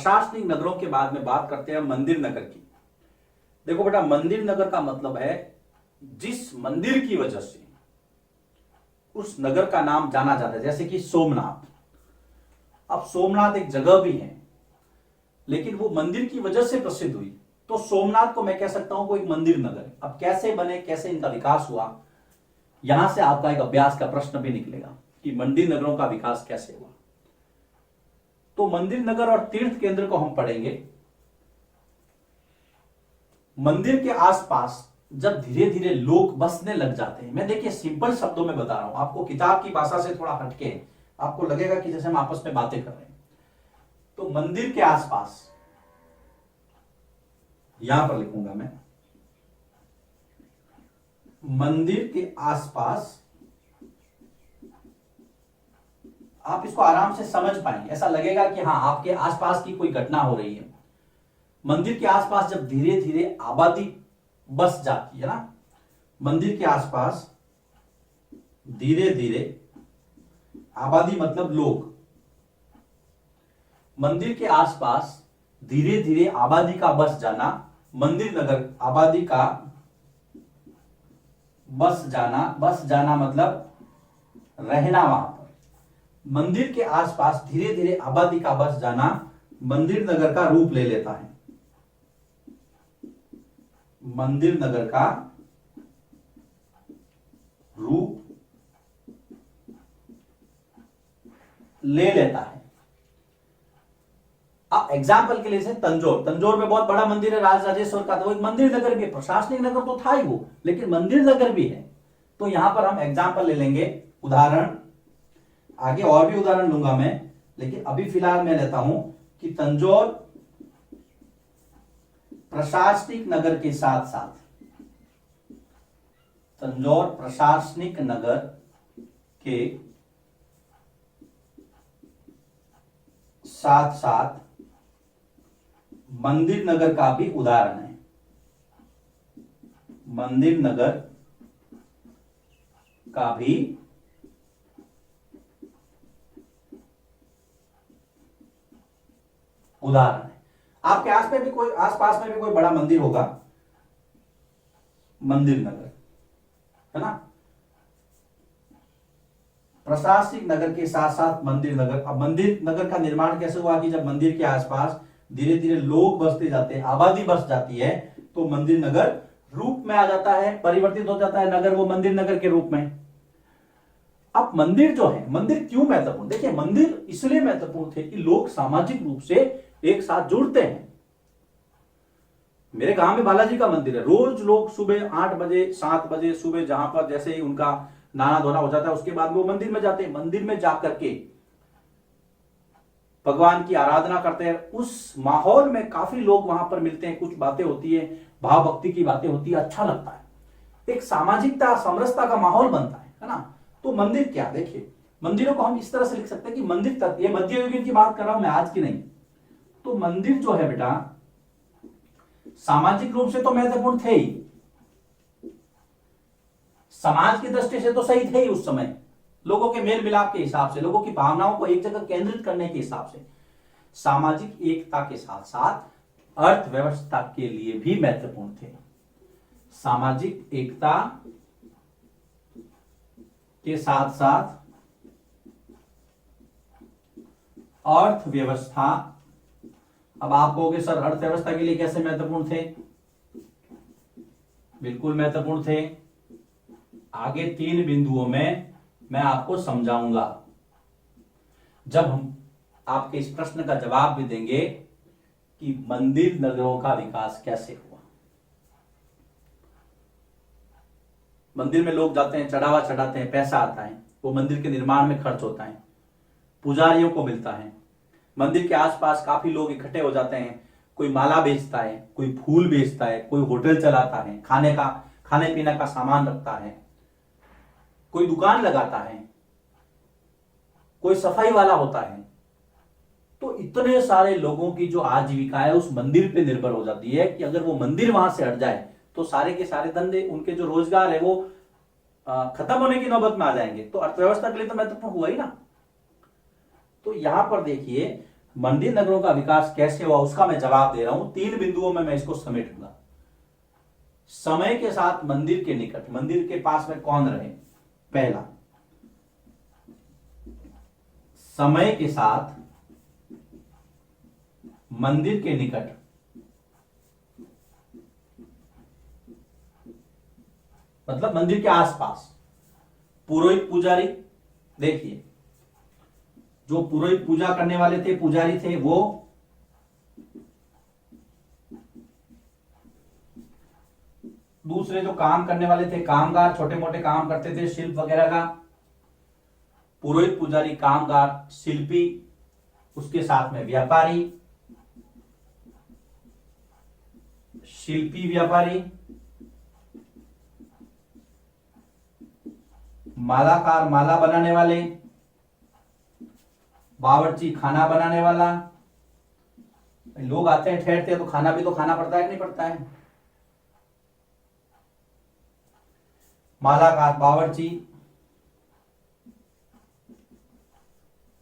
प्रशासनिक नगरों के बाद में बात करते हैं मंदिर नगर की। देखो बेटा, मंदिर नगर का मतलब है जिस मंदिर की वजह से उस नगर का नाम जाना जाता है, जैसे कि सोमनाथ। अब सोमनाथ एक जगह भी है, लेकिन वो मंदिर की वजह से प्रसिद्ध हुई, तो सोमनाथ को मैं कह सकता हूं कोई मंदिर नगर है। अब कैसे बने, कैसे इनका विकास हुआ, यहां से आपका एक अभ्यास का प्रश्न भी निकलेगा कि मंदिर नगरों का विकास कैसे हुआ। तो मंदिर नगर और तीर्थ केंद्र को हम पढ़ेंगे। मंदिर के आसपास जब धीरे धीरे लोग बसने लग जाते हैं, मैं देखिए सिंपल शब्दों में बता रहा हूं आपको, किताब की भाषा से थोड़ा हटके आपको लगेगा कि जैसे हम आपस में बातें कर रहे हैं। तो मंदिर के आसपास, यहां पर लिखूंगा मैं, मंदिर के आसपास, आप इसको आराम से समझ पाएंगे, ऐसा लगेगा कि हां आपके आसपास की कोई घटना हो रही है। मंदिर के आसपास जब धीरे धीरे आबादी बस जाती है ना, मंदिर के आसपास धीरे धीरे आबादी मतलब लोग, मंदिर के आसपास धीरे धीरे आबादी का बस जाना, मंदिर नगर आबादी का बस जाना मतलब रहना वहां पर। मंदिर के आसपास धीरे धीरे आबादी का बस जाना मंदिर नगर का रूप ले लेता है। मंदिर नगर का रूप ले लेता है। अब एग्जाम्पल के लिए से तंजौर में बहुत बड़ा मंदिर है राजराजेश्वर का, तो वो एक मंदिर नगर भी है। प्रशासनिक नगर तो था ही वो, लेकिन मंदिर नगर भी है। तो यहां पर हम एग्जाम्पल ले लेंगे, उदाहरण, आगे और भी उदाहरण लूंगा मैं, लेकिन अभी फिलहाल मैं लेता हूं कि तंजौर प्रशासनिक नगर के साथ साथ, तंजौर प्रशासनिक नगर के साथ साथ मंदिर नगर का भी उदाहरण है। मंदिर नगर का भी उदाहरण है। आपके आसपास में भी कोई बड़ा मंदिर होगा, मंदिर नगर है ना। प्रशासनिक नगर के साथ साथ मंदिर नगर। अब मंदिर नगर का निर्माण कैसे हुआ कि जब मंदिर के आसपास धीरे धीरे लोग बसते जाते हैं, आबादी बस जाती है, तो मंदिर नगर रूप में आ जाता है, परिवर्तित हो जाता है नगर, वो मंदिर नगर के रूप में। अब मंदिर जो है, मंदिर क्यों महत्वपूर्ण, देखिए मंदिर इसलिए महत्वपूर्ण थे कि लोग सामाजिक रूप से एक साथ जुड़ते हैं। मेरे गांव में बालाजी का मंदिर है, रोज लोग सुबह 8 बजे 7 बजे सुबह, जहां पर जैसे ही उनका नहाना धोना हो जाता है, उसके बाद वो मंदिर में जाते हैं। मंदिर में जाकर के भगवान की आराधना करते हैं। उस माहौल में काफी लोग वहां पर मिलते हैं, कुछ बातें होती है, भाव भक्ति की बातें होती है, अच्छा लगता है, एक सामाजिकता समरसता का माहौल बनता है ना। तो मंदिर क्या, देखिए मंदिरों को हम इस तरह से लिख सकते हैं कि मंदिर तत्व, ये मध्य युगीन की बात कर रहा हूं मैं, आज की नहीं। तो मंदिर जो है बेटा सामाजिक रूप से तो महत्वपूर्ण थे ही, समाज की दृष्टि से तो सही थे ही उस समय, लोगों के मेल मिलाप के हिसाब से, लोगों की भावनाओं को एक जगह केंद्रित करने के हिसाब से, सामाजिक एकता के साथ साथ अर्थव्यवस्था के लिए भी महत्वपूर्ण थे। सामाजिक एकता के साथ साथ अर्थव्यवस्था। अब आप कहोगे सर अर्थव्यवस्था के लिए कैसे महत्वपूर्ण थे, बिल्कुल महत्वपूर्ण थे। आगे 3 बिंदुओं में मैं आपको समझाऊंगा, जब हम आपके इस प्रश्न का जवाब भी देंगे कि मंदिर नगरों का विकास कैसे हुआ। मंदिर में लोग जाते हैं, चढ़ावा चढ़ाते हैं, पैसा आता है, वो मंदिर के निर्माण में खर्च होता है, पुजारियों को मिलता है। मंदिर के आसपास काफी लोग इकट्ठे हो जाते हैं, कोई माला बेचता है, कोई फूल बेचता है, कोई होटल चलाता है, खाने पीने का सामान रखता है, कोई दुकान लगाता है, कोई सफाई वाला होता है। तो इतने सारे लोगों की जो आजीविका है उस मंदिर पे निर्भर हो जाती है कि अगर वो मंदिर वहां से हट जाए तो सारे के सारे धंधे, उनके जो रोजगार है वो खत्म होने की नौबत में आ जाएंगे। तो अर्थव्यवस्था के लिए तो महत्वपूर्ण हुआ ही ना। तो यहां पर देखिए मंदिर नगरों का विकास कैसे हुआ उसका मैं जवाब दे रहा हूं, 3 बिंदुओं में मैं इसको समेटूंगा। समय के साथ मंदिर के निकट, मंदिर के पास में कौन रहे? पहला, समय के साथ मंदिर के निकट मतलब मंदिर के आसपास पुरोहित पुजारी। देखिए, जो पुरोहित पूजा करने वाले थे, पुजारी थे, वो दूसरे जो काम करने वाले थे, कामगार, छोटे मोटे काम करते थे शिल्प वगैरह का, पुरोहित पुजारी, कामगार, शिल्पी, उसके साथ में व्यापारी, शिल्पी, व्यापारी, मालाकार, माला बनाने वाले, बावर्ची, खाना बनाने वाला। लोग आते हैं, ठहरते हैं, तो खाना भी तो खाना पड़ता है कि नहीं पड़ता है? मालाकार, बावर्ची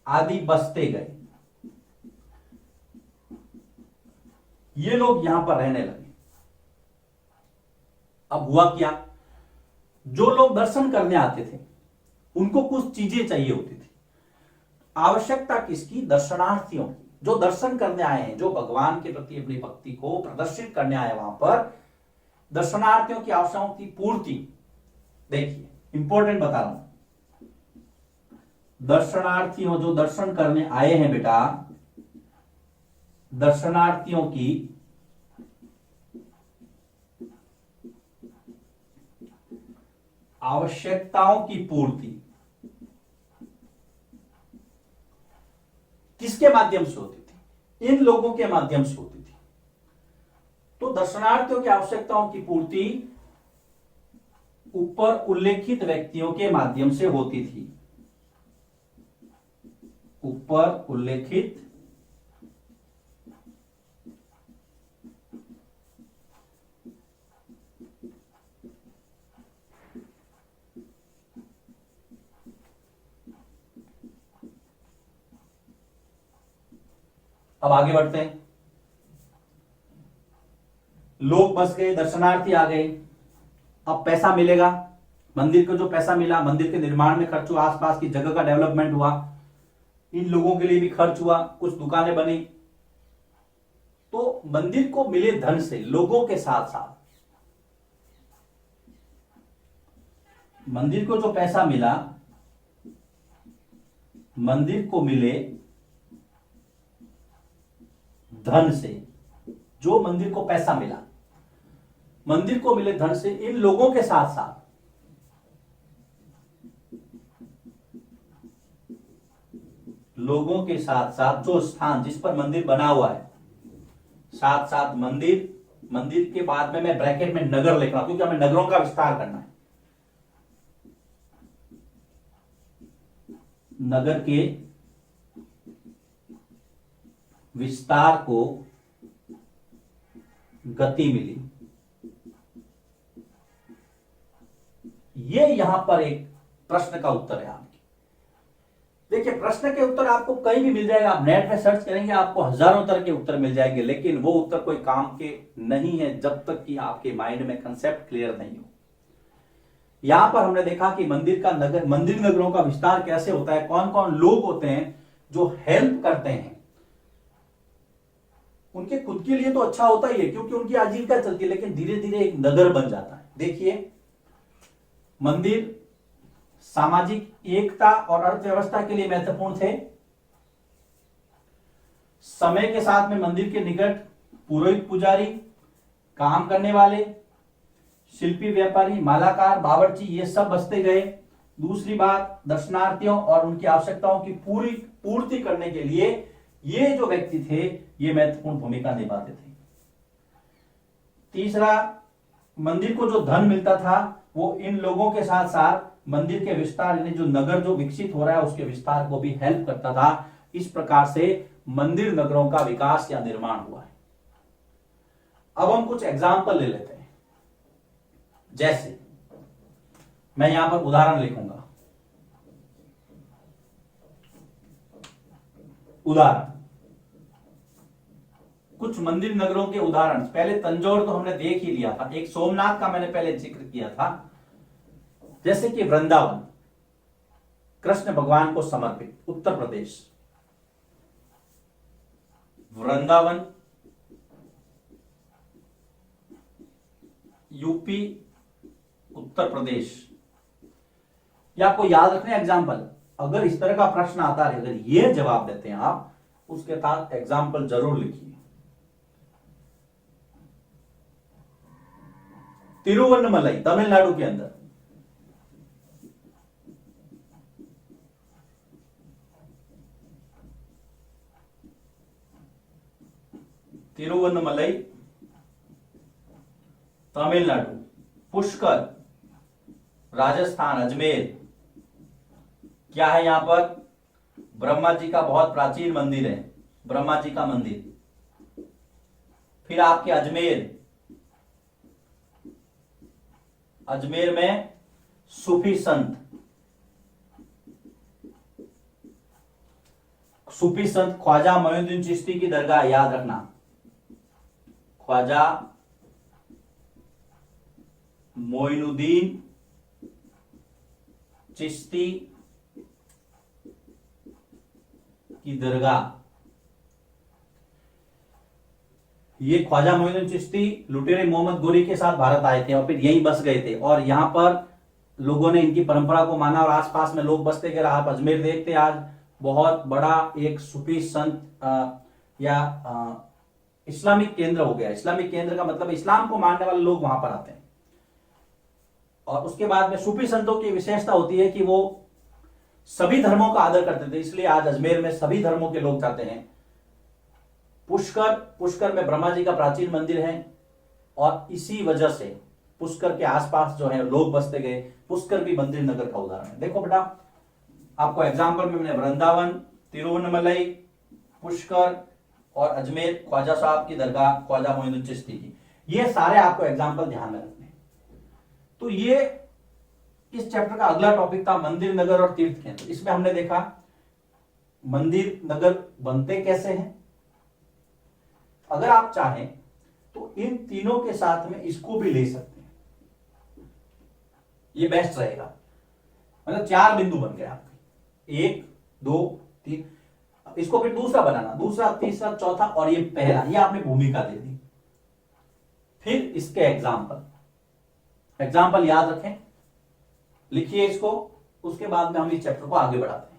आदि बसते गए। ये लोग यहां पर रहने लगे। अब हुआ क्या, जो लोग दर्शन करने आते थे उनको कुछ चीजें चाहिए होती थी। आवश्यकता किसकी? दर्शनार्थियों की, जो दर्शन करने आए हैं, जो भगवान के प्रति अपनी भक्ति को प्रदर्शित करने आए वहां पर, दर्शनार्थियों की आवश्यकताओं की पूर्ति। देखिए, इंपॉर्टेंट बता रहा हूं, दर्शनार्थियों, जो दर्शन करने आए हैं बेटा, दर्शनार्थियों की आवश्यकताओं की पूर्ति किसके माध्यम से होती थी? इन लोगों के माध्यम से होती थी। तो दर्शनार्थियों की आवश्यकताओं की पूर्ति ऊपर उल्लेखित व्यक्तियों के माध्यम से होती थी। ऊपर उल्लेखित अब आगे बढ़ते हैं। लोग बस गए, दर्शनार्थी आ गए, अब पैसा मिलेगा। मंदिर को जो पैसा मिला, मंदिर के निर्माण में खर्च हुआ, आसपास की जगह का डेवलपमेंट हुआ, इन लोगों के लिए भी खर्च हुआ, कुछ दुकानें बनी। तो मंदिर को मिले धन से लोगों के साथ साथ मंदिर को जो पैसा मिला, मंदिर को मिले धन से, जो मंदिर को पैसा मिला, मंदिर को मिले धन से इन लोगों के साथ साथ लोगों के साथ साथ जो स्थान जिस पर मंदिर बना हुआ है, साथ साथ मंदिर, मंदिर के बाद में मैं ब्रैकेट में नगर लिख रहा हूं क्योंकि हमें नगरों का विस्तार करना है। नगर के विस्तार को गति मिली। ये यहां पर एक प्रश्न का उत्तर है आपकी। देखिए, प्रश्न के उत्तर आपको कहीं भी मिल जाएगा, आप नेट में सर्च करेंगे आपको हजारों तरह के उत्तर मिल जाएंगे, लेकिन वो उत्तर कोई काम के नहीं है जब तक कि आपके माइंड में कंसेप्ट क्लियर नहीं हो। यहां पर हमने देखा कि मंदिर नगरों का विस्तार कैसे होता है, कौन कौन लोग होते हैं जो हेल्प करते हैं। उनके खुद के लिए तो अच्छा होता ही है क्योंकि उनकी आजीविका चलती है, लेकिन धीरे धीरे एक नगर बन जाता है। देखिए, मंदिर सामाजिक एकता और अर्थव्यवस्था के लिए महत्वपूर्ण थे। समय के साथ में मंदिर के निकट पुरोहित पुजारी, काम करने वाले, शिल्पी, व्यापारी, मालाकार, बावर्ची, ये सब बसते गए। दूसरी बात, दर्शनार्थियों और उनकी आवश्यकताओं की पूर्ति करने के लिए ये जो व्यक्ति थे ये महत्वपूर्ण भूमिका निभाते थे। तीसरा, मंदिर को जो धन मिलता था वो इन लोगों के साथ साथ मंदिर के विस्तार, यानी जो नगर जो विकसित हो रहा है उसके विस्तार को भी हेल्प करता था। इस प्रकार से मंदिर नगरों का विकास या निर्माण हुआ है। अब हम कुछ एग्जाम्पल ले लेते हैं। जैसे मैं यहां पर उदाहरण लिखूंगा। उदाहरण, कुछ मंदिर नगरों के उदाहरण। पहले तंजौर तो हमने देख ही लिया था, एक सोमनाथ का मैंने पहले जिक्र किया था। जैसे कि वृंदावन, कृष्ण भगवान को समर्पित, उत्तर प्रदेश। वृंदावन यूपी, उत्तर प्रदेश। या आपको याद रखना एग्जाम्पल, अगर इस तरह का प्रश्न आता है, अगर ये जवाब देते हैं आप, उसके साथ एग्जाम्पल जरूर लिखिए। तिरुवन्नमलई, तमिलनाडु के अंदर। तिरुवन्नमलई, तमिलनाडु। पुष्कर, राजस्थान, अजमेर। क्या है यहां पर? ब्रह्मा जी का बहुत प्राचीन मंदिर है, ब्रह्मा जी का मंदिर। फिर आपके अजमेर, अजमेर में सूफी संत, सूफी संत ख्वाजा मोइनुद्दीन चिश्ती की दरगाह, याद रखना, ख्वाजा मोइनुद्दीन चिश्ती की दरगाह। ये ख्वाजा मोइनुद्दीन चिश्ती लुटेरे मोहम्मद गोरी के साथ भारत आए थे और फिर यहीं बस गए थे, और यहां पर लोगों ने इनकी परंपरा को माना और आसपास में लोग बसते गए। आप अजमेर देखते, आज बहुत बड़ा एक सूफी संत या इस्लामिक केंद्र हो गया। इस्लामिक केंद्र का मतलब इस्लाम को मानने वाले लोग वहां पर आते हैं। और उसके बाद में सूफी संतों की विशेषता होती है कि वो सभी धर्मों का आदर करते थे, इसलिए आज अजमेर में सभी धर्मों के लोग जाते हैं। पुष्कर, पुष्कर में ब्रह्मा जी का प्राचीन मंदिर है और इसी वजह से पुष्कर के आसपास जो है लोग बसते गए। पुष्कर भी मंदिर नगर का उदाहरण है। देखो बेटा, आपको एग्जाम्पल में मैंने वृंदावन, तिरुवन्नमलई, पुष्कर और अजमेर ख्वाजा साहब की दरगाह, ख्वाजा मोइनुद्दीन चिश्ती की, ये सारे आपको एग्जाम्पल ध्यान में रखने। तो ये इस चैप्टर का अगला टॉपिक था मंदिर नगर और तीर्थ केंद्र। इसमें हमने देखा मंदिर नगर बनते कैसे हैं। अगर आप चाहें तो इन तीनों के साथ में इसको भी ले सकते हैं, ये बेस्ट रहेगा। मतलब 4 बिंदु बन गए आपके, 1 2 3। इसको फिर दूसरा बनाना, दूसरा, तीसरा, चौथा और ये पहला, ये आपने भूमिका दे दी। फिर इसके एग्जाम्पल, एग्जाम्पल याद रखें, लिखिए इसको, उसके बाद में हम इस चैप्टर को आगे बढ़ाते हैं।